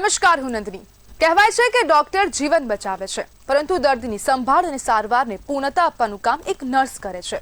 નમસ્કાર, હું નંદની। કહેવાય છે કે ડોક્ટર જીવન બચાવે છે, પરંતુ દર્દીની સંભાળ અને સારવારને પૂર્ણતા આપવાનું કામ એક નર્સ કરે છે।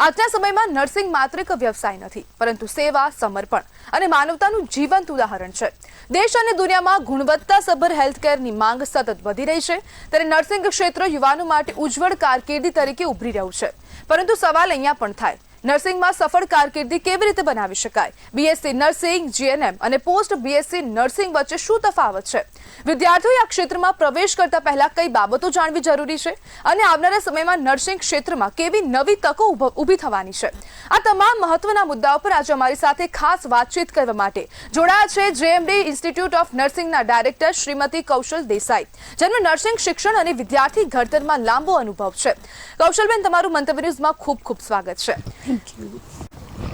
આજના સમયમાં નર્સિંગ માત્ર એક વ્યવસાય નથી, પરંતુ સેવા, સમર્પણ અને માનવતાનું જીવંત ઉદાહરણ છે। દેશ અને દુનિયામાં ગુણવત્તાસભર હેલ્થકેરની માંગ સતત વધી રહી છે, ત્યારે નર્સિંગ ક્ષેત્ર યુવાનો માટે ઉજ્જવળ કારકિર્દી તરીકે ઉભરી રહ્યું છે। પરંતુ સવાલ અહીંયા પણ થાય, નર્સિંગમાં સફળ કારકિર્દી કેવી રીતે બનાવી શકાય? બીએસસી નર્સિંગ, જીએનએમ અને પોસ્ટ બીએસસી નર્સિંગ વચ્ચે શું તફાવત છે? વિદ્યાર્થીઓએ આ ક્ષેત્રમાં પ્રવેશ કરતા પહેલા કઈ બાબતો જાણવી જરૂરી છે અને આવનારા સમયમાં નર્સિંગ ક્ષેત્રમાં કેવી નવી તકો ઊભી થવાની છે? આ તમામ મહત્વના મુદ્દાઓ પર આજે અમારી સાથે ખાસ વાતચીત કરવા માટે જોડાયા છે જેએમડી ઇન્સ્ટિટ્યૂટ ઓફ નર્સિંગના ડાયરેક્ટર શ્રીમતી કૌશલ દેસાઈ, જેમનો નર્સિંગ શિક્ષણ અને વિદ્યાર્થી ઘડતરમાં લાંબો અનુભવ છે। કૌશલબેન, તમારું મંતવ્ય ન્યૂઝમાં ખૂબ ખૂબ સ્વાગત છે।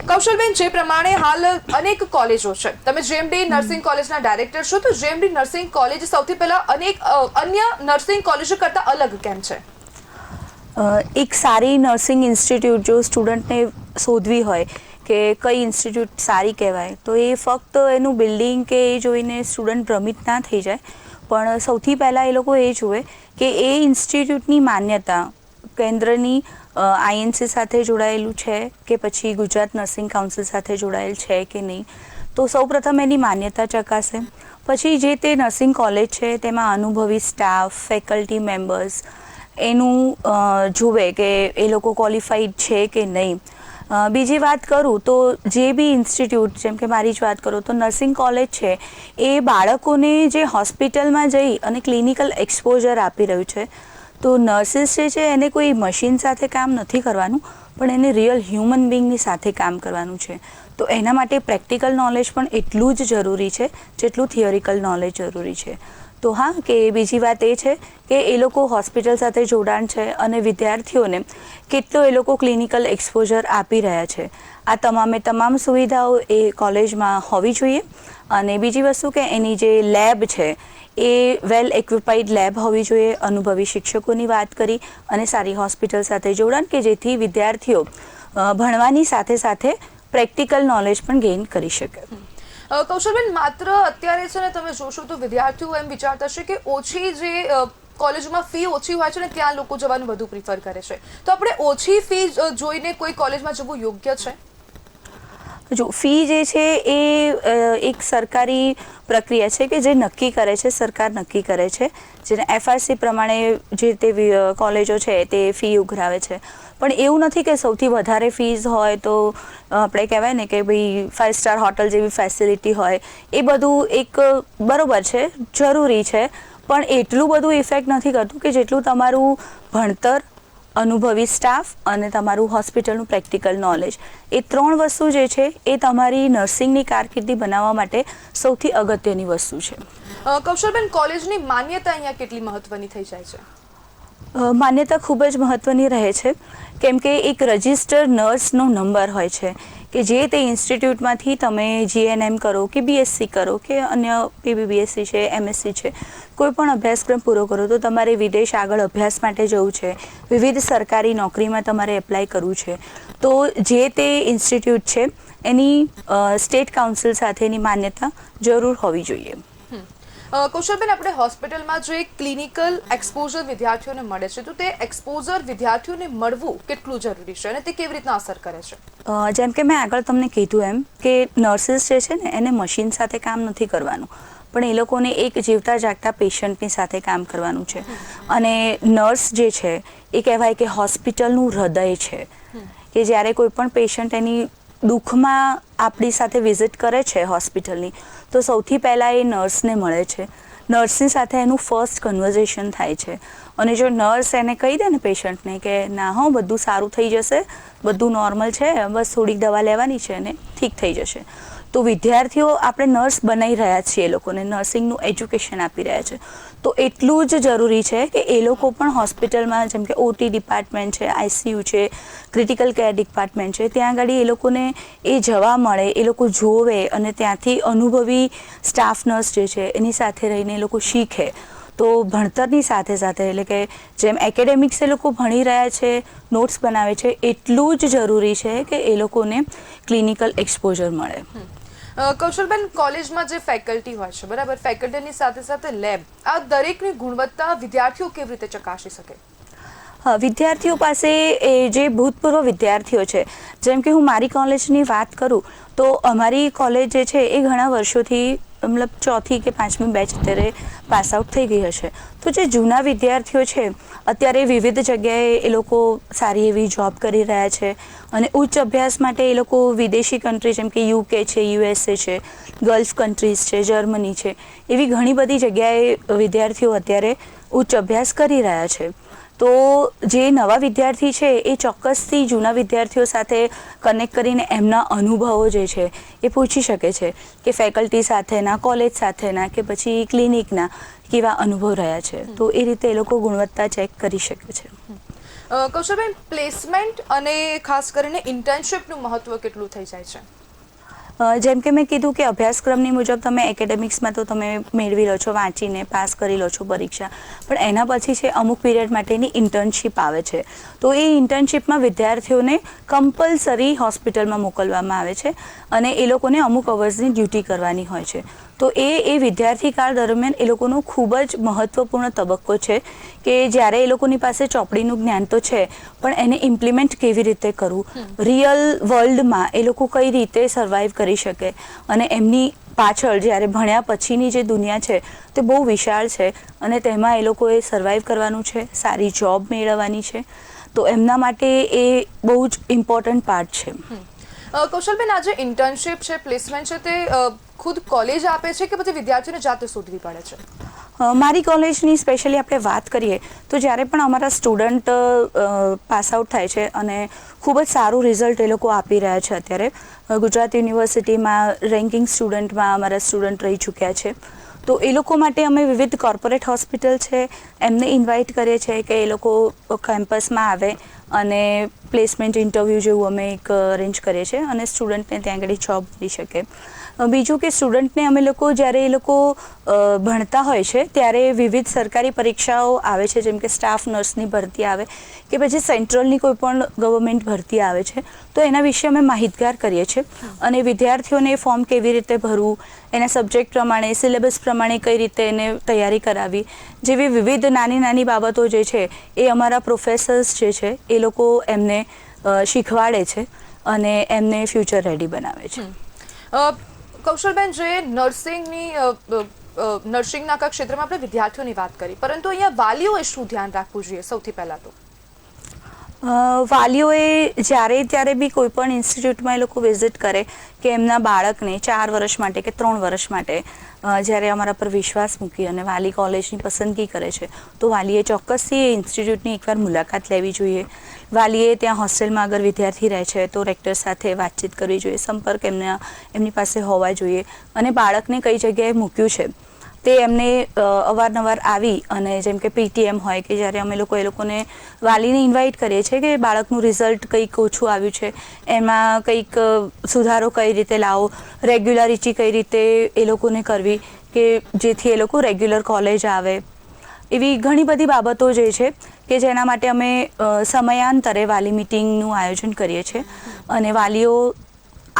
કૌશલબેન, જે પ્રમાણે હાલ અનેક કોલેજો છે, તમે જેએમડી નર્સિંગ કોલેજના ડાયરેક્ટર છો, તો જેએમડી નર્સિંગ કોલેજ સૌથી પહેલા અનેક અન્ય નર્સિંગ કોલેજો કરતા અલગ કેમ છે? એક સારી નર્સિંગ ઇન્સ્ટિટ્યૂટ જો સ્ટુડન્ટને શોધવી હોય કે કઈ ઇન્સ્ટિટ્યૂટ સારી કહેવાય, તો એ ફક્ત એનું બિલ્ડિંગ કે એ જોઈને સ્ટુડન્ટ ભ્રમિત ના થઈ જાય, પણ સૌથી પહેલાં એ લોકો એ જુએ કે એ ઇન્સ્ટિટ્યૂટની માન્યતા કેન્દ્રની આઈએનસી સાથે જોડાયેલું છે કે પછી ગુજરાત નર્સિંગ કાઉન્સિલ સાથે જોડાયેલ છે કે નહીં। તો સૌપ્રથમ એની માન્યતા ચકાસે, પછી જે તે નર્સિંગ કોલેજ છે તેમાં અનુભવી સ્ટાફ, ફેકલ્ટી મેમ્બર્સ એનું જુએ કે એ લોકો ક્વોલિફાઈડ છે કે નહીં। બીજી વાત કરું તો જે બી ઇન્સ્ટિટ્યૂટ, જેમ કે મારી જ વાત કરું તો નર્સિંગ કોલેજ છે, એ બાળકોને જે હોસ્પિટલમાં જઈ અને ક્લિનિકલ એક્સપોઝર આપી રહ્યું છે, તો નર્સિસ જે છે એને કોઈ મશીન સાથે કામ નથી કરવાનું, પણ એને રિયલ હ્યુમન બિંગની સાથે કામ કરવાનું છે। તો એના માટે પ્રેક્ટિકલ નોલેજ પણ એટલું જ જરૂરી છે જેટલું થિયોરિકલ નોલેજ જરૂરી છે। તો હા, કે બીજી વાત એ છે કે એ લોકો હોસ્પિટલ સાથે જોડાણ છે અને વિદ્યાર્થીઓને કેટલો એ લોકો ક્લિનિકલ એક્સપોઝર આપી રહ્યા છે, આ તમામ સુવિધાઓ એ કોલેજમાં હોવી જોઈએ। અને બીજી વસ્તુ કે એની જે લેબ છે એ વેલ ઇક્વિપાઇડ લેબ હોવી જોઈએ, અનુભવી શિક્ષકોની વાત કરી અને સારી હોસ્પિટલ સાથે જોડાણ કે જેથી વિદ્યાર્થીઓ ભણવાની સાથે સાથે પ્રેક્ટિકલ નોલેજ પણ ગેઇન કરી શકે। કૌશલબેન, માત્ર અત્યારે છે ને તમે જોશો તો વિદ્યાર્થીઓ એમ વિચારતા છે કે ઓછી જે કોલેજમાં ફી ઓછી હોય છે ને ત્યાં લોકો જવાનું વધુ પ્રિફર કરે છે, તો આપણે ઓછી ફી જોઈને કોઈ કોલેજમાં જવું યોગ્ય છે? જો ફી જે છે એ એક સરકારી પ્રક્રિયા છે કે જે નક્કી કરે છે, સરકાર નક્કી કરે છે, જેને એફઆરસી પ્રમાણે જે તે કોલેજો છે તે ફી ઉઘરાવે છે। પણ એવું નથી કે સૌથી વધારે ફીઝ હોય તો આપણે કહેવાય ને કે ભાઈ 5 સ્ટાર હોટલ જેવી ફેસિલિટી હોય, એ બધું એક બરોબર છે, જરૂરી છે, પણ એટલું બધું ઇફેક્ટ નથી કરતું કે જેટલું તમારું ભણતર, અનુભવી સ્ટાફ અને તમારું હોસ્પિટલનું પ્રેક્ટિકલ નોલેજ, એ ત્રણ વસ્તુ જે છે એ તમારી નર્સિંગની કારકિર્દી બનાવવા માટે સૌથી અગત્યની વસ્તુ છે। કૌશલબેન, કોલેજની માન્યતા અહીંયા કેટલી મહત્વની થઈ જાય છે? માન્યતા ખૂબ જ મહત્વની રહે છે, કેમ કે એક રજિસ્ટર્ડ નર્સનો નંબર હોય છે કે જે તે ઇન્સ્ટિટ્યૂટમાંથી તમે જીએનએમ કરો કે બીએસસી કરો કે અન્ય પીબીબીએસસી છે, એમએસસી છે, કોઈ પણ અભ્યાસક્રમ પૂરો કરો તો તમારે વિદેશ આગળ અભ્યાસ માટે જવું છે, વિવિધ સરકારી નોકરીમાં તમારે એપ્લાય કરવું છે, તો જે તે ઇન્સ્ટિટ્યૂટ છે એની સ્ટેટ કાઉન્સિલ સાથેની માન્યતા જરૂર હોવી જોઈએ। કૌશલબેન, આપણે હોસ્પિટલમાં જે ક્લિનિકલ એક્સપોઝર વિદ્યાર્થીઓને મળે છે, તો તે એક્સપોઝર વિદ્યાર્થીઓને મળવું કેટલું જરૂરી છે અને તે કેવી રીતના અસર કરે છે? જેમ કે મેં આગળ તમને કીધું એમ કે નર્સિસ જે છે ને એને મશીન સાથે કામ નથી કરવાનું, પણ એ લોકોને એક જીવતા જાગતા પેશન્ટની સાથે કામ કરવાનું છે। અને નર્સ જે છે એ કહેવાય કે હોસ્પિટલનું હૃદય છે, કે જ્યારે કોઈ પણ પેશન્ટ એની દુઃખમાં આપણી સાથે વિઝિટ કરે છે હોસ્પિટલની, તો સૌથી પહેલાં એ નર્સને મળે છે, નર્સની સાથે એનું ફર્સ્ટ કન્વર્ઝેશન થાય છે। અને જો નર્સ એને કહી દે ને પેશન્ટને કે ના હો બધું સારું થઈ જશે, બધું નોર્મલ છે, બસ થોડીક દવા લેવાની છે અને ઠીક થઈ જશે, તો વિદ્યાર્થીઓ આપણે નર્સ બનાવી રહ્યા છીએ, એ લોકોને નર્સિંગનું એજ્યુકેશન આપી રહ્યા છે, તો એટલું જ જરૂરી છે કે એ લોકો પણ હોસ્પિટલમાં, જેમ કે ઓટી ડિપાર્ટમેન્ટ છે, આઈસીયુ છે, ક્રિટિકલ કેર ડિપાર્ટમેન્ટ છે, ત્યાં આગળ એ લોકોને એ જવા મળે, એ લોકો જોવે અને ત્યાંથી અનુભવી સ્ટાફ નર્સ જે છે એની સાથે રહીને એ લોકો શીખે। તો ભણતરની સાથે સાથે, એટલે કે જેમ એકેડેમિક્સ એ લોકો ભણી રહ્યા છે, નોટ્સ બનાવે છે, એટલું જ જરૂરી છે કે એ લોકોને ક્લિનિકલ એક્સપોઝર મળે। કૌશલબેન, કોલેજમાં જે ફેકલ્ટી હોય છે, બરાબર, ફેકલ્ટીની સાથે સાથે લેબ, આ દરેકની ગુણવત્તા વિદ્યાર્થીઓ કેવી રીતે ચકાસી શકે? વિદ્યાર્થીઓ પાસે જે ભૂતપૂર્વ વિદ્યાર્થીઓ છે, જેમ કે હું મારી કોલેજની વાત કરું તો અમારી કોલેજ જે છે એ ઘણા વર્ષોથી મતલબ 4થી કે 5મી બેચ અત્યારે પાસ આઉટ થઈ ગઈ હશે. તો જે જૂના વિદ્યાર્થીઓ છે અત્યારે વિવિધ જગ્યાએ એ લોકો સારી એવી જોબ કરી રહ્યા છે અને ઉચ્ચ અભ્યાસ માટે એ લોકો વિદેશી કન્ટ્રી જેમ કે UK છે, USA છે, ગલ્ફ કન્ટ્રીઝ છે, જર્મની છે, એવી ઘણી બધી જગ્યાએ વિદ્યાર્થીઓ અત્યારે ઉચ્ચ અભ્યાસ કરી રહ્યા છે. તો જે નવા વિદ્યાર્થી છે એ ચોક્કસથી જૂના વિદ્યાર્થીઓ સાથે કનેક્ટ કરીને એમના અનુભવો જે છે એ પૂછી શકે છે કે ફેકલ્ટી સાથેના, કોલેજ સાથેના કે પછી ક્લિનિકના કેવા અનુભવ રહ્યા છે. તો એ રીતે એ લોકો ગુણવત્તા ચેક કરી શકે છે. કૌશલબેન, પ્લેસમેન્ટ અને ખાસ કરીને ઇન્ટર્નશિપનું મહત્વ કેટલું થઈ જાય છે? જેમ કે મેં કીધું કે અભ્યાસક્રમની મુજબ તમે એકેડેમિક્સમાં તો તમે મેળવી લો છો, વાંચીને પાસ કરી લો છો પરીક્ષા, પણ એના પછી છે અમુક પીરિયડ માટેની ઇન્ટર્નશિપ આવે છે. તો એ ઇન્ટર્નશિપમાં વિદ્યાર્થીઓને કમ્પલસરી હોસ્પિટલમાં મોકલવામાં આવે છે અને એ લોકોને અમુક અવર્સની ડ્યુટી કરવાની હોય છે. તો એ વિદ્યાર્થી કાળ દરમિયાન એ લોકોનો ખૂબ જ મહત્વપૂર્ણ તબક્કો છે કે જ્યારે એ લોકોની પાસે ચોપડીનું જ્ઞાન તો છે પણ એને ઇમ્પ્લિમેન્ટ કેવી રીતે કરવું, રિયલ વર્લ્ડમાં એ લોકો કઈ રીતે સર્વાઈવ કરી શકે અને એમની પાછળ જ્યારે ભણ્યા પછીની જે દુનિયા છે તે બહુ વિશાળ છે અને તેમાં એ લોકોએ સર્વાઈવ કરવાનું છે, સારી જોબ મેળવવાની છે. તો એમના માટે એ બહુ જ ઇમ્પોર્ટન્ટ પાર્ટ છે. કૌશલબેન, આ જે ઇન્ટર્નશિપ છે, પ્લેસમેન્ટ છે, તે ખુદ કોલેજ આપે છે કે પછી વિદ્યાર્થીઓને જાતે શોધવી પડે છે? મારી કોલેજની સ્પેશિયલી આપણે વાત કરીએ તો જ્યારે પણ અમારા સ્ટુડન્ટ પાસ આઉટ થાય છે અને ખૂબ જ સારું રિઝલ્ટ એ લોકો આપી રહ્યા છે. અત્યારે ગુજરાત યુનિવર્સિટીમાં રેન્કિંગ સ્ટુડન્ટમાં અમારા સ્ટુડન્ટ રહી ચૂક્યા છે. તો એ લોકો માટે અમે વિવિધ કોર્પોરેટ હોસ્પિટલ છે એમને ઇન્વાઇટ કરીએ છીએ કે એ લોકો કેમ્પસમાં આવે અને પ્લેસમેન્ટ ઇન્ટરવ્યૂ જેવું અમે એક અરેન્જ કરીએ છીએ અને સ્ટુડન્ટને ત્યાં આગળ જોબ મળી શકે. બીજું કે સ્ટુડન્ટને અમે લોકો જ્યારે એ લોકો ભણતા હોય છે ત્યારે વિવિધ સરકારી પરીક્ષાઓ આવે છે, જેમ કે સ્ટાફ નર્સની ભરતી આવે કે પછી સેન્ટ્રલની કોઈ પણ ગવર્મેન્ટ ભરતી આવે છે. તો એના વિશે અમે માહિતગાર કરીએ છીએ અને વિદ્યાર્થીઓને ફોર્મ કેવી રીતે ભરવું, એના સબ્જેક્ટ પ્રમાણે, સિલેબસ પ્રમાણે કઈ રીતે એને તૈયારી કરાવી જેવી વિવિધ નાની નાની બાબતો જે છે એ અમારા પ્રોફેસર્સ જે છે એ લોકો એમને શીખવાડે છે અને એમને ફ્યુચર રેડી બનાવે છે. કૌશલબેન, જે નર્સિંગના ક્ષેત્રમાં આપણે વિદ્યાર્થીઓની વાત કરી, પરંતુ અહીંયા વાલીઓએ શું ધ્યાન રાખવું જોઈએ? સૌથી પહેલા તો વાલીઓએ જ્યારે ત્યારે બી કોઈ પણ ઇન્સ્ટિટ્યૂટમાં એ લોકો વિઝિટ કરે કે એમના બાળકને 4 વર્ષ માટે કે 3 વર્ષ માટે જ્યારે અમારા પર વિશ્વાસ મૂકી અને વાલી કોલેજની પસંદગી કરે છે તો વાલીએ ચોક્કસથી એ ઇન્સ્ટિટ્યૂટની એકવાર મુલાકાત લેવી જોઈએ. વાલીએ ત્યાં હોસ્ટેલમાં અગર વિદ્યાર્થી રહે છે તો રેક્ટર સાથે વાતચીત કરવી જોઈએ, સંપર્ક એમની પાસે હોવા જોઈએ અને બાળકને કઈ જગ્યાએ મૂક્યું છે તે એમને અવારનવાર આવી અને જેમ કે PTM હોય કે જ્યારે અમે લોકો એ લોકોને વાલીને ઇન્વાઇટ કરીએ છીએ કે બાળકનું રિઝલ્ટ કંઈક ઓછું આવ્યું છે, એમાં કંઈક સુધારો કઈ રીતે લાવો, રેગ્યુલારિટી કઈ રીતે એ લોકોને કરવી કે જેથી એ લોકો રેગ્યુલર કોલેજ આવે. એવી ઘણી બધી બાબતો જે છે કે જેના માટે અમે સમયાંતરે વાલી મિટિંગનું આયોજન કરીએ છીએ અને વાલીઓ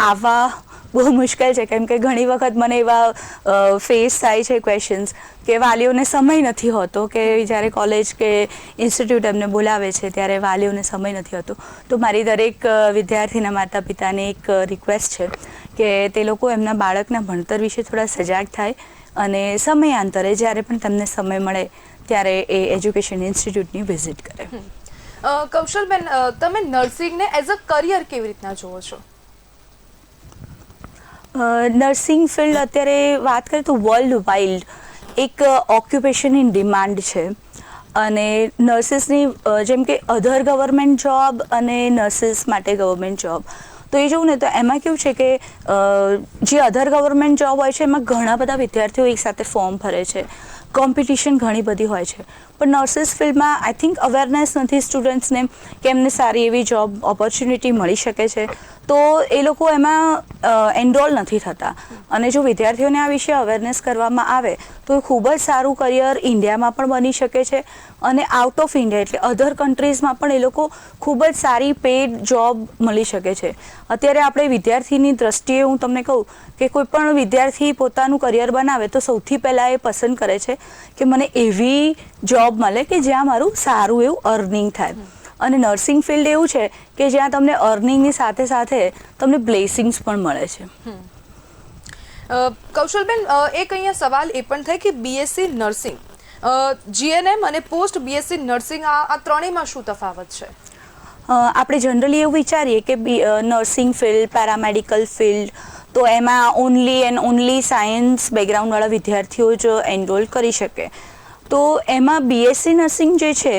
આવવા બહુ મુશ્કેલ છે કેમ કે ઘણી વખત મને એવા ફેસ થાય છે ક્વેશ્ચન્સ કે વાલીઓને સમય નથી હોતો કે જ્યારે કોલેજ કે ઇન્સ્ટિટ્યૂટ એમને બોલાવે છે ત્યારે વાલીઓને સમય નથી હોતો. તો મારી દરેક વિદ્યાર્થીના માતા પિતાને એક રિક્વેસ્ટ છે કે તે લોકો એમના બાળકના ભણતર વિશે થોડા સજાગ થાય અને સમયાંતરે જ્યારે પણ તેમને સમય મળે ત્યારે એ એજ્યુકેશન ઇન્સ્ટિટ્યૂટની વિઝિટ કરે. કૌશલબેન, તમે નર્સિંગને એઝ અ કરિયર કેવી રીતના જુઓ છો? નર્સિંગ ફિલ્ડ અત્યારે વાત કરીએ તો વર્લ્ડ વાઇડ એક ઓક્યુપેશન ઇન ડિમાન્ડ છે અને નર્સિસની જેમ કે અધર ગવર્મેન્ટ જોબ અને નર્સિસ માટે ગવર્મેન્ટ જોબ તો એ જોઉં ને તો એમાં કેવું છે કે જે અધર ગવર્મેન્ટ જોબ હોય છે એમાં ઘણા બધા વિદ્યાર્થીઓ એકસાથે ફોર્મ ભરે છે, કોમ્પિટિશન ઘણી બધી હોય છે. પણ નર્સિસ ફિલ્ડમાં આઈ થિંક અવેરનેસ નથી સ્ટુડન્ટ્સને કે એમને સારી એવી જોબ ઓપોર્ચ્યુનિટી મળી શકે છે. તો એ લોકો એમાં એનરોલ નથી થતા. અને જો વિદ્યાર્થીઓને આ વિશે અવેરનેસ કરવામાં આવે તો એ ખૂબ જ સારું કરિયર ઇન્ડિયામાં પણ બની શકે છે અને આઉટ ઓફ ઇન્ડિયા એટલે અધર કન્ટ્રીઝમાં પણ એ લોકો ખૂબ જ સારી પેડ જોબ મળી શકે છે. અત્યારે આપણે વિદ્યાર્થીની દ્રષ્ટિએ હું તમને કહું કે કોઈ પણ વિદ્યાર્થી પોતાનું કરિયર બનાવે તો સૌથી પહેલાં એ પસંદ કરે છે કે મને એવી જોબ મળે કે જ્યાં મારું સારું એવું અર્નિંગ થાય. અને નર્સિંગ ફિલ્ડ એવું છે કે જ્યાં તમને અર્નિંગની સાથે સાથે તમને બ્લેસિંગ્સ પણ મળે છે. કૌશલબેન, એક અહીંયા સવાલ એ પણ થાય કે બીએસસી નર્સિંગ, જીએનએમ અને પોસ્ટ બીએસસી નર્સિંગ આ ત્રણેયમાં શું તફાવત છે? આપણે જનરલી એવું વિચારીએ કે નર્સિંગ ફિલ્ડ, પેરામેડિકલ ફિલ્ડ, તો એમાં ઓનલી એન્ડ ઓનલી સાયન્સ બેકગ્રાઉન્ડવાળા વિદ્યાર્થીઓ જ એનરોલ કરી શકે. તો એમાં બીએસસી નર્સિંગ જે છે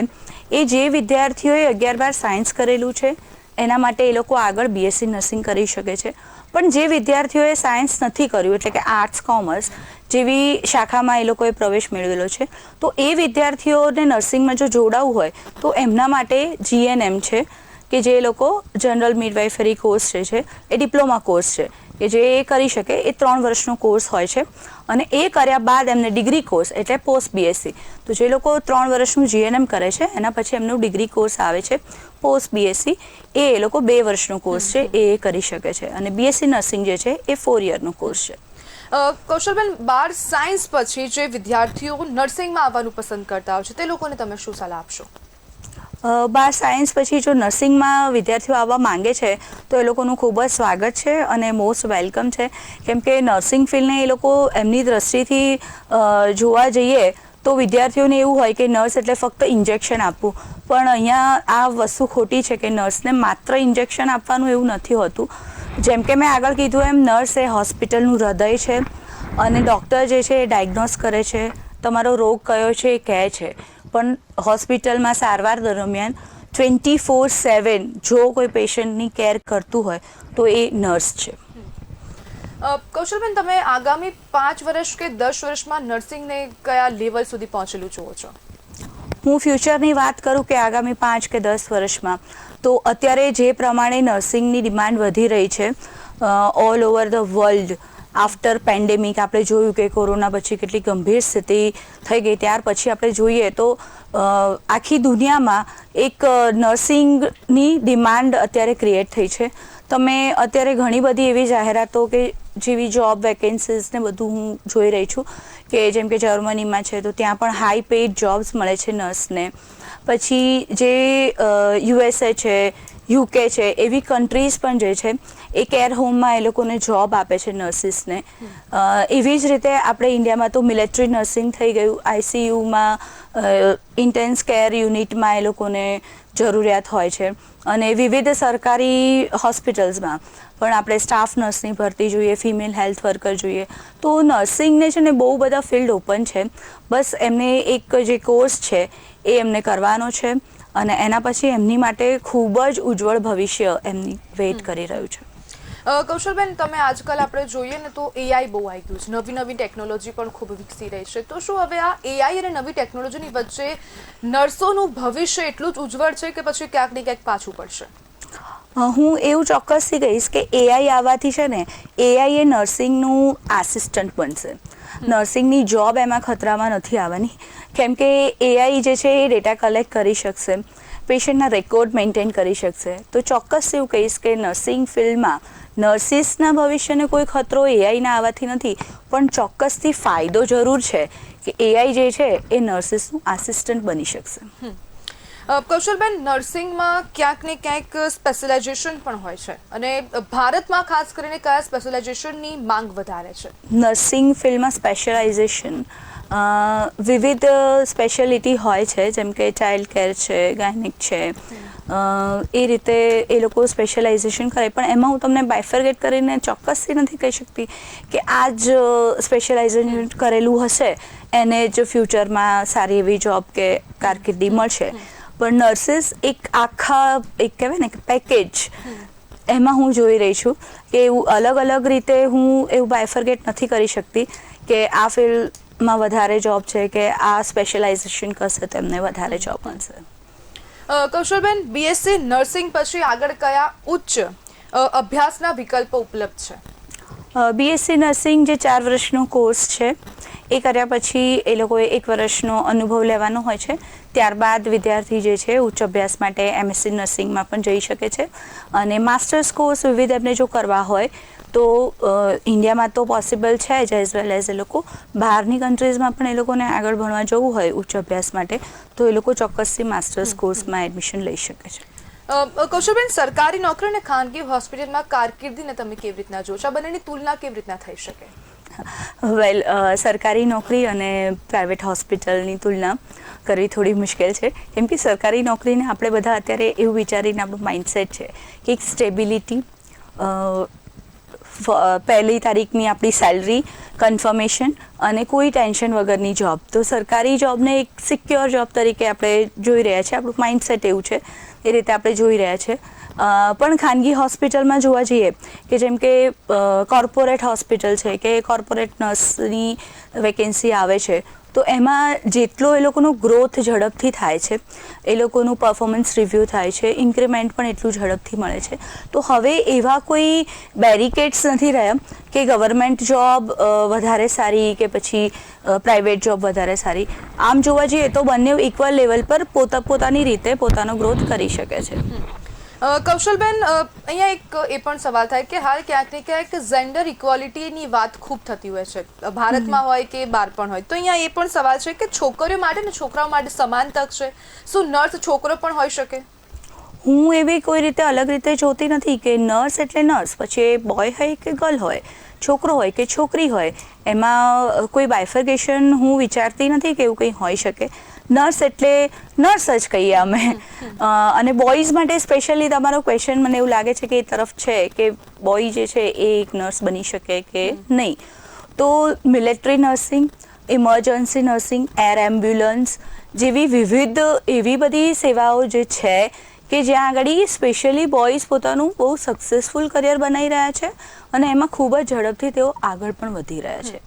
એ જે વિદ્યાર્થીઓએ 11-12 સાયન્સ કરેલું છે એના માટે એ લોકો આગળ બીએસસી નર્સિંગ કરી શકે છે. પણ જે વિદ્યાર્થીઓએ સાયન્સ નથી કર્યું એટલે કે આર્ટ્સ કોમર્સ જેવી શાખામાં એ લોકોએ પ્રવેશ મેળવેલો છે તો એ વિદ્યાર્થીઓને નર્સિંગમાં જો જોડાવવું હોય તો એમના માટે જીએનએમ છે કે જે લોકો જનરલ મિડવાઇફરી કોર્સ છે એ ડિપ્લોમા કોર્સ છે કે જે એ કરી શકે. એ 3 વર્ષનો કોર્સ હોય છે અને એ કર્યા બાદ એમને ડિગ્રી કોર્સ એટલે પોસ્ટ બીએસસી. તો જે લોકો 3 વર્ષનું જીએનએમ કરે છે એના પછી એમનું ડિગ્રી કોર્સ આવે છે પોસ્ટ બીએસસી. એ લોકો 2 વર્ષનો કોર્સ છે એ કરી શકે છે અને બીએસસી નર્સિંગ જે છે એ 4 યરનો કોર્સ છે. કૌશલબેન, 12 સાયન્સ પછી જે વિદ્યાર્થીઓ નર્સિંગમાં આવવાનું પસંદ કરતા હોય છે તે લોકોને તમે શું સલાહ આપશો? 12 સાયન્સ પછી જો નર્સિંગમાં વિદ્યાર્થીઓ આવવા માંગે છે તો એ લોકોનું ખૂબ જ સ્વાગત છે અને મોસ્ટ વેલકમ છે. કેમ કે નર્સિંગ ફિલ્ડને એ લોકો એમની દ્રષ્ટિથી જોવા જઈએ તો વિદ્યાર્થીઓને એવું હોય કે નર્સ એટલે ફક્ત ઇન્જેક્શન આપવું. પણ અહીંયા આ વસ્તુ ખોટી છે કે નર્સને માત્ર ઇન્જેક્શન આપવાનું એવું નથી હોતું. જેમ કે મેં આગળ કીધું એમ નર્સ એ હોસ્પિટલનું હૃદય છે અને ડૉક્ટર જે છે એ ડાયગ્નોસ કરે છે, તમારો રોગ કયો છે એ કહે છે. પણ હોસ્પિટલમાં સારવાર દરમિયાન 24/7 જો કોઈ પેશન્ટની કેર કરતું હોય તો એ નર્સ છે. કૌશલબેન, તમે આગામી 5 વર્ષ કે 10 વર્ષમાં નર્સિંગને કયા લેવલ સુધી પહોંચેલું જુઓ છો? હું ફ્યુચરની વાત કરું કે આગામી 5 કે 10 વર્ષમાં તો અત્યારે જે પ્રમાણે નર્સિંગની ડિમાન્ડ વધી રહી છે all over the world after pandemic આપણે જોયું કે કોરોના પછી કેટલી ગંભીર સ્થિતિ થઈ ગઈ. ત્યાર પછી આપણે જોઈએ તો આખી દુનિયામાં એક નર્સિંગની ડિમાન્ડ અત્યારે ક્રિએટ થઈ છે. તમે અત્યારે ઘણી બધી એવી જાહેરાતો કે જેવી જોબ વેકેન્સીઝને બધું હું જોઈ રહી છું કે જેમ કે જર્મનીમાં છે તો ત્યાં પણ હાઈ પેઇડ જોબ્સ મળે છે નર્સને. પછી જે યુએસએ છે, યુકે છે એવી કન્ટ્રીઝ પણ જે છે એ કેર હોમમાં એ લોકોને જોબ આપે છે નર્સિસને. એવી જ રીતે આપણે ઇન્ડિયામાં તો મિલિટરી નર્સિંગ થઈ ગયું. આઈસીયુમાં ઇન્ટેન્સ કેર યુનિટમાં એ લોકોને જરૂરિયાત હોય છે અને વિવિધ સરકારી હોસ્પિટલ્સમાં પણ આપણે સ્ટાફ નર્સની ભરતી જોઈએ, ફિમેલ હેલ્થ વર્કર જોઈએ. તો નર્સિંગને છે ને બહુ બધા ફિલ્ડ ઓપન છે. બસ એમને એક જે કોર્સ છે એ એમને કરવાનો છે અને એના પછી એમની માટે ખૂબ જ ઉજ્જવળ ભવિષ્ય એમની વેઇટ કરી રહ્યું છે. કૌશલબેન, તમે આજકાલ આપણે જોઈએ ને તો એઆઈ બહુ આવી ગયું છે, નવી નવી ટેકનોલોજી પણ ખૂબ વિકસી રહી છે. તો શું હવે આ એઆઈ અને નવી ટેકનોલોજીની વચ્ચે નર્સોનું ભવિષ્ય એટલું જ ઉજ્જવળ છે કે પછી ક્યાંક ને ક્યાંક પાછું પડશે? હું એવું ચોક્કસથી કહીશ કે એઆઈ આવવાથી છે ને એઆઈ એ નર્સિંગનું આસિસ્ટન્ટ બનશે. નર્સિંગની જોબ એમાં ખતરામાં નથી આવવાની કેમ કે એઆઈ જે છે એ ડેટા કલેક્ટ કરી શકશે, પેશન્ટના રેકોર્ડ મેન્ટેન કરી શકશે. તો ચોક્કસ એવું કહીશ કે નર્સિંગ ફિલ્ડમાં નર્સિસના ભવિષ્યને કોઈ ખતરો એઆઈના આવવાથી નથી, પણ ચોક્કસથી ફાયદો જરૂર છે કે એઆઈ જે છે એ નર્સિસનું આસિસ્ટન્ટ બની શકશે. કૌશલબેન, નર્સિંગમાં ક્યાંક ને ક્યાંક સ્પેશિયલાઇઝેશન પણ હોય છે અને ભારતમાં ખાસ કરીને કયા સ્પેશિયલાઇઝેશનની માંગ વધારે છે? નર્સિંગ ફિલ્ડમાં સ્પેશિયલાઇઝેશન વિવિધ સ્પેશિયાલિટી હોય છે જેમ કે ચાઇલ્ડ કેર છે, ગાયનિક છે. એ રીતે એ લોકો સ્પેશિયલાઇઝેશન કરે પણ એમાં હું તમને બાયફર્ગેટ કરીને ચોક્કસથી નથી કહી શકતી કે આ જ સ્પેશિયલાઇઝેશન કરેલું હશે એને જ ફ્યુચરમાં સારી એવી જોબ કે કારકિર્દી મળશે. પણ નર્સિસ એક આખા એક કહેવાય ને કે પેકેજ એમાં હું જોઈ રહી છું કે એવું અલગ અલગ રીતે હું એવું બાયફર્ગેટ નથી કરી શકતી કે આ ફિલ્ડમાં વધારે જોબ છે કે આ સ્પેશિયલાઇઝેશન કરશે તેમને વધારે જોબ મળશે. કૌશલબેન, બીએસસી નર્સિંગ પછી આગળ કયા ઉચ્ચ અભ્યાસના વિકલ્પો ઉપલબ્ધ છે? બીએસસી નર્સિંગ જે 4 વર્ષનો કોર્સ છે એ કર્યા પછી એ લોકોએ 1 વર્ષનો અનુભવ લેવાનો હોય છે. ત્યારબાદ વિદ્યાર્થી જે છે ઉચ્ચ અભ્યાસ માટે એમએસસી નર્સિંગમાં પણ જઈ શકે છે. અને માસ્ટર્સ કોર્સ વિવિધ એમને જો કરવા હોય તો ઇન્ડિયામાં તો પોસિબલ છે જ, એઝ વેલ એઝ એ લોકો બહારની કન્ટ્રીઝમાં પણ એ લોકોને આગળ ભણવા જવું હોય ઉચ્ચ અભ્યાસ માટે તો એ લોકો ચોક્કસથી માસ્ટર્સ કોર્સમાં એડમિશન લઈ શકે છે. કૌશલબેન, સરકારી નોકરી અને ખાનગી હોસ્પિટલમાં કારકિર્દીને તમે કેવી રીતના જોશો? આ બંનેની તુલના કેવી રીતના થઈ શકે? વેલ, સરકારી નોકરી અને પ્રાઇવેટ હોસ્પિટલની તુલના કરવી થોડી મુશ્કેલ છે, કેમ કે સરકારી નોકરીને આપણે બધા અત્યારે એવું વિચારીને આપણું માઇન્ડસેટ છે કે એક સ્ટેબિલિટી, પહેલી તારીખની આપણી સેલરી, કન્ફર્મેશન અને કોઈ ટેન્શન વગરની જોબ. તો સરકારી જોબને એક સિક્યોર જોબ તરીકે આપણે જોઈ રહ્યા છીએ, આપણું માઇન્ડસેટ એવું છે, એ રીતે આપણે જોઈ રહ્યા છીએ. પણ ખાનગી હોસ્પિટલમાં જોવા જઈએ કે જેમ કે કોર્પોરેટ હોસ્પિટલ છે કે કોર્પોરેટ નર્સની વેકેન્સી આવે છે તો એમાં જેટલો એ લોકોનો ગ્રોથ ઝડપથી થાય છે, એ લોકોનું પરફોર્મન્સ રિવ્યૂ થાય છે, ઇન્ક્રીમેન્ટ પણ એટલું ઝડપથી મળે છે. તો હવે એવા કોઈ બેરિકેડ્સ નથી રહ્યા કે ગવર્મેન્ટ જોબ વધારે સારી કે પછી પ્રાઇવેટ જોબ વધારે સારી. આમ જોવા જઈએ તો બંને ઇક્વલ લેવલ પર પોતાની રીતે પોતાનો ગ્રોથ કરી શકે છે. કૌશલબેન, અહીંયા એક એ પણ સવાલ થાય કે હાલ ક્યાંક ને ક્યાંક જેન્ડર ઇક્વાલિટીની વાત ખૂબ થતી હોય છે, ભારતમાં હોય કે બહાર પણ હોય. તો અહીંયા એ પણ સવાલ છે કે છોકરીઓ માટે ને છોકરાઓ માટે સમાન તક છે. શું નર્સ છોકરો પણ હોઈ શકે? હું એવી કોઈ રીતે અલગ રીતે જોતી નથી કે નર્સ એટલે નર્સ, પછી એ બોય હોય કે ગર્લ હોય, છોકરો હોય કે છોકરી હોય, એમાં કોઈ બાયફર્ગેશન હું વિચારતી નથી કે એવું કંઈ હોઈ શકે. નર્સ એટલે નર્સ જ કહીએ અમે. અને બોયઝ માટે સ્પેશિયલી તમારો ક્વેશ્ચન મને એવું લાગે છે કે એ તરફ છે કે બોય જે છે એ એક નર્સ બની શકે કે નહીં. તો military nursing, emergency nursing, air ambulance જેવી વિવિધ એવી બધી સેવાઓ જે છે કે જ્યાં આગળ સ્પેશિયલી બોયઝ પોતાનું બહુ સક્સેસફુલ કરિયર બનાવી રહ્યા છે અને એમાં ખૂબ જ ઝડપથી તેઓ આગળ પણ વધી રહ્યા છે.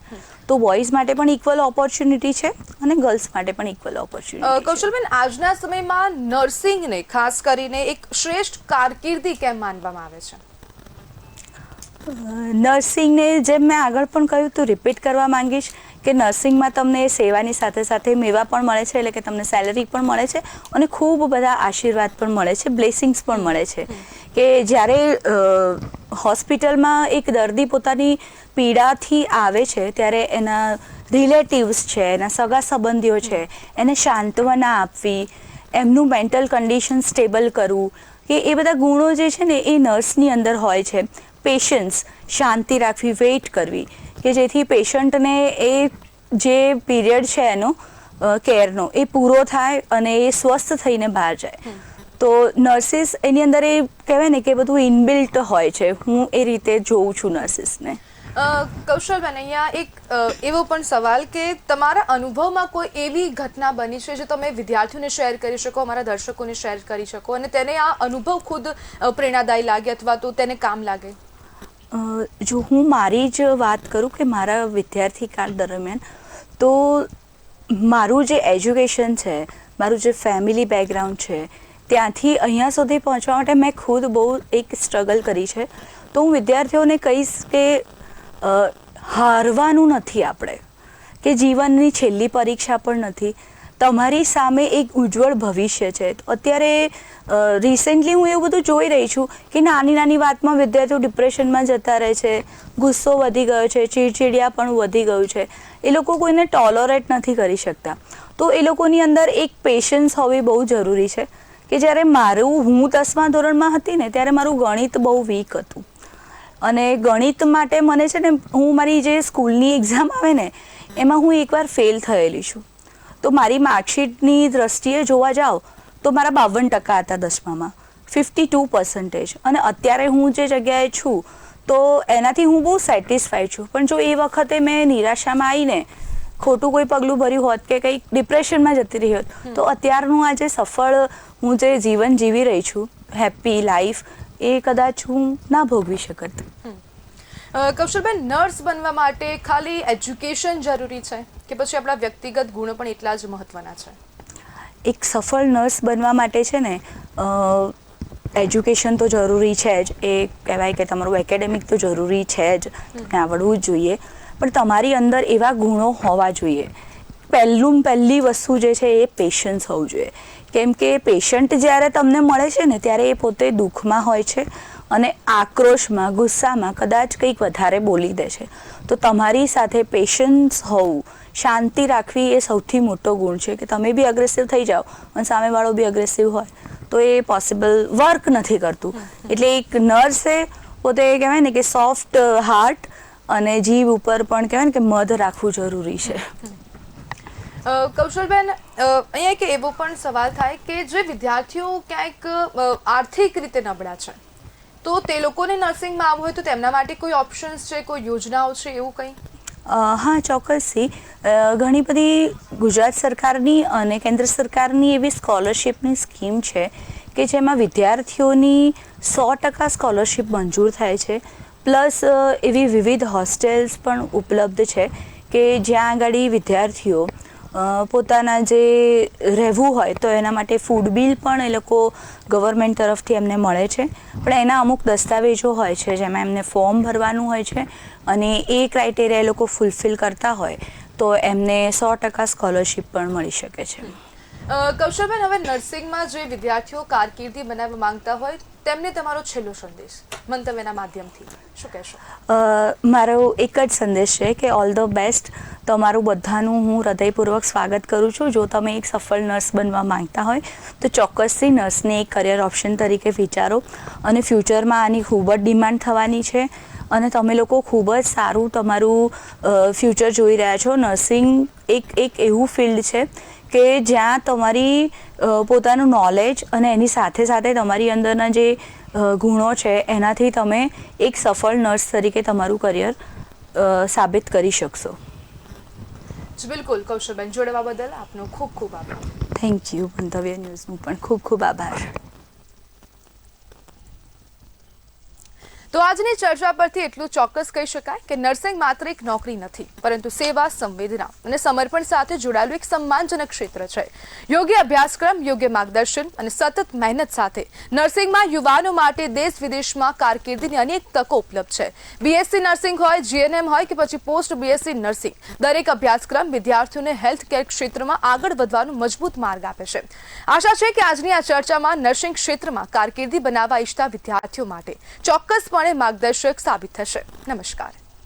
તો બોયઝ માટે પણ ઇક્વલ ઓપોર્ચ્યુનિટી છે અને ગર્લ્સ માટે પણ ઇક્વલ ઓપોર્ચ્યુનિટી. કૌશલબેન, આજના સમયમાં નર્સિંગને ખાસ કરીને એક શ્રેષ્ઠ કારકિર્દી કેમ માનવામાં આવે છે? નર્સિંગને જેમ મેં આગળ પણ કહ્યું તો રિપીટ કરવા માંગીશ કે નર્સિંગમાં તમને સેવાની સાથે સાથે મેવા પણ મળે છે, એટલે કે તમને સેલરી પણ મળે છે અને ખૂબ બધા આશીર્વાદ પણ મળે છે, બ્લેસિંગ્સ પણ મળે છે. કે જ્યારે હોસ્પિટલમાં એક દર્દી પોતાની પીડાથી આવે છે ત્યારે એના રિલેટિવ્સ છે, એના સગા સંબંધીઓ છે, એને સાંત્વના આપવી, એમનું મેન્ટલ કન્ડિશન સ્ટેબલ કરવું, કે એ બધા ગુણો જે છે ને એ નર્સની અંદર હોય છે. પેશન્સ, શાંતિ રાખવી, વેઇટ કરવી, કે જેથી પેશન્ટને એ જે પીરિયડ છે એનો કેરનો એ પૂરો થાય અને એ સ્વસ્થ થઈને બહાર જાય. તો નર્સિસ એની અંદર એ કહેવાય ને કે બધું ઇનબિલ્ટ હોય છે. હું એ રીતે જોઉં છું નર્સિસને. કૌશલબેન, અહીંયા એક એવો પણ સવાલ કે તમારા અનુભવમાં કોઈ એવી ઘટના બની છે જે તમે વિદ્યાર્થીઓને શેર કરી શકો, અમારા દર્શકોને શેર કરી શકો અને તેને આ અનુભવ ખુદ પ્રેરણાદાયી લાગે અથવા તો તેને કામ લાગે? જો હું મારી જ વાત કરું કે મારા વિદ્યાર્થી કાળ દરમિયાન તો મારું જે એજ્યુકેશન છે, મારું જે ફેમિલી બેકગ્રાઉન્ડ છે, ત્યાંથી અહીંયા સુધી પહોંચવા માટે મેં ખુદ બહુ એક સ્ટ્રગલ કરી છે. તો હું વિદ્યાર્થીઓને કહીશ કે હારવાનું નથી આપણે, કે જીવનની છેલ્લી પરીક્ષા પણ નથી. તમારી સામે એક ઉજ્જવળ ભવિષ્ય છે. તો અત્યારે રિસેન્ટલી હું એવું બધું જોઈ રહી છું કે નાની નાની વાતમાં વિદ્યાર્થીઓ ડિપ્રેશનમાં જતા રહે છે, ગુસ્સો વધી ગયો છે, ચીડચીડિયા પણ વધી ગયું છે. એ લોકો કોઈને ટોલરેટ નથી કરી શકતા. તો એ લોકોની અંદર એક પેશન્સ હોવી બહુ જરૂરી છે. કે જ્યારે હું 10મા ધોરણમાં હતી ને ત્યારે મારું ગણિત બહુ વીક હતું અને ગણિત માટે મને છે ને હું મારી જે સ્કૂલની એક્ઝામ આવે ને એમાં હું એકવાર ફેલ થયેલી છું. તો મારી માર્કશીટની દ્રષ્ટિએ જોવા જાઓ તો મારા 52% હતા 10મામાં, 52%. અને અત્યારે હું જે જગ્યાએ છું તો એનાથી હું બહુ સેટિસ્ફાઈડ છું. પણ જો એ વખતે મેં નિરાશામાં આવીને ખોટું કોઈ પગલું ભર્યું હોત કે કંઈક ડિપ્રેશનમાં જતી રહી હોત તો અત્યારનું આ જે સફળ હું જે જીવન જીવી રહી છું, હેપી લાઈફ, એ કદાચ હું ના ભોગવી શકત. કૌશલબેન, નર્સ બનવા માટે ખાલી એજ્યુકેશન જરૂરી છે કે પછી આપણા વ્યક્તિગત ગુણો પણ એટલા જ મહત્વના છે? એક સફળ નર્સ બનવા માટે છે ને એજ્યુકેશન તો જરૂરી છે જ, એ કહેવાય કે તમારું એકેડેમિક તો જરૂરી છે જ, આવડવું જ જોઈએ, પણ તમારી અંદર એવા ગુણો હોવા જોઈએ. પહેલી વસ્તુ જે છે એ પેશન્સ હોવું જોઈએ, કેમ કે પેશન્ટ જ્યારે તમને મળે છે ને ત્યારે એ પોતે દુઃખમાં હોય છે અને આક્રોશમાં, ગુસ્સામાં કદાચ કંઈક વધારે બોલી દે છે. તો તમારી સાથે પેશન્સ હોવું, શાંતિ રાખવી એ સૌથી મોટો ગુણ છે. કે તમે બી અગ્રેસિવ થઈ જાઓ અને સામેવાળો બી અગ્રેસિવ હોય તો એ પોસિબલ વર્ક નથી કરતું. એટલે એક નર્સે પોતે કહેવાય ને કે સોફ્ટ હાર્ટ અને જીભ ઉપર પણ કહેવાય ને કે મધ રાખવું જરૂરી છે. કૌશલબેન, અહીંયા એક એવો પણ સવાલ થાય કે જે વિદ્યાર્થીઓ ક્યાંક આર્થિક રીતે નબળા છે, તો તે લોકોને નર્સિંગમાં આવવું હોય તો તેમના માટે કોઈ ઓપ્શન્સ છે, કોઈ યોજનાઓ છે, એવું કંઈ? હા, ચોક્કસથી. ઘણી બધી ગુજરાત સરકારની અને કેન્દ્ર સરકારની એવી સ્કોલરશિપની સ્કીમ છે કે જેમાં વિદ્યાર્થીઓની 100% સ્કોલરશિપ મંજૂર થાય છે. પ્લસ એવી વિવિધ હોસ્ટેલ્સ પણ ઉપલબ્ધ છે કે જ્યાં આગળ વિદ્યાર્થીઓ પોતાના જે રહેવું હોય તો એના માટે ફૂડ બિલ પણ એ લોકો ગવર્મેન્ટ તરફથી એમને મળે છે. પણ એના અમુક દસ્તાવેજો હોય છે જેમાં એમને ફોર્મ ભરવાનું હોય છે અને એ ક્રાઇટેરિયા એ લોકો ફૂલફિલ કરતા હોય તો એમને 100% સ્કોલરશિપ પણ મળી શકે છે. કૌશલબેન, હવે નર્સિંગમાં જે વિદ્યાર્થીઓ કારકિર્દી બનાવવા માંગતા હોય તેમને તમારો છેલ્લો સંદેશ મંતવ્યના માધ્યમથી શું કહેશો? મારો એક જ સંદેશ છે કે ઓલ ધ બેસ્ટ. તમારું બધાનું હું હૃદયપૂર્વક સ્વાગત કરું છું. જો તમે એક સફળ નર્સ બનવા માંગતા હોય તો ચોક્કસથી નર્સને એક કરિયર ઓપ્શન તરીકે વિચારો અને ફ્યુચરમાં આની ખૂબ જ ડિમાન્ડ થવાની છે અને તમે લોકો ખૂબ જ સારું તમારું ફ્યુચર જોઈ રહ્યા છો. નર્સિંગ એક એવું ફિલ્ડ છે કે જ્યાં તમારી પોતાનું નોલેજ અને એની સાથે સાથે તમારી અંદરના જે ગુણો છે એનાથી તમે એક સફળ નર્સ તરીકે તમારું કરિયર સાબિત કરી શકશો. બિલકુલ કૌશલબેન, જોડવા બદલ આપનો ખૂબ ખૂબ આભાર. Thank you. મંતવ્ય ન્યૂઝનો પણ ખૂબ ખૂબ આભાર. તો આજની ચર્ચા પરથી એટલું ચોક્કસ કહી શકાય કે નર્સિંગ માત્ર એક નોકરી નથી, પરંતુ સેવા, સંવેદના અને સમર્પણ સાથે જોડાયેલું એક સન્માનજનક ક્ષેત્ર છે. યોગ્ય અભ્યાસક્રમ, યોગ્ય માર્ગદર્શન અને સતત મહેનત સાથે નર્સિંગમાં યુવાનો માટે દેશ વિદેશમાં કારકિર્દીની અનેક તકો ઉપલબ્ધ છે. બીએસસી નર્સિંગ હોય, જીએનએમ હોય કે પછી પોસ્ટ બીએસસી નર્સિંગ, દરેક અભ્યાસક્રમ વિદ્યાર્થીઓને હેલ્થ કેર ક્ષેત્રમાં આગળ વધવાનો મજબૂત માર્ગ આપે છે. આશા છે કે આજની આ ચર્ચામાં નર્સિંગ ક્ષેત્રમાં કારકિર્દી બનાવવા ઈચ્છતા વિદ્યાર્થીઓ માટે ચોક્કસપણે માર્ગદર્શક સાબિત થશે. નમસ્કાર.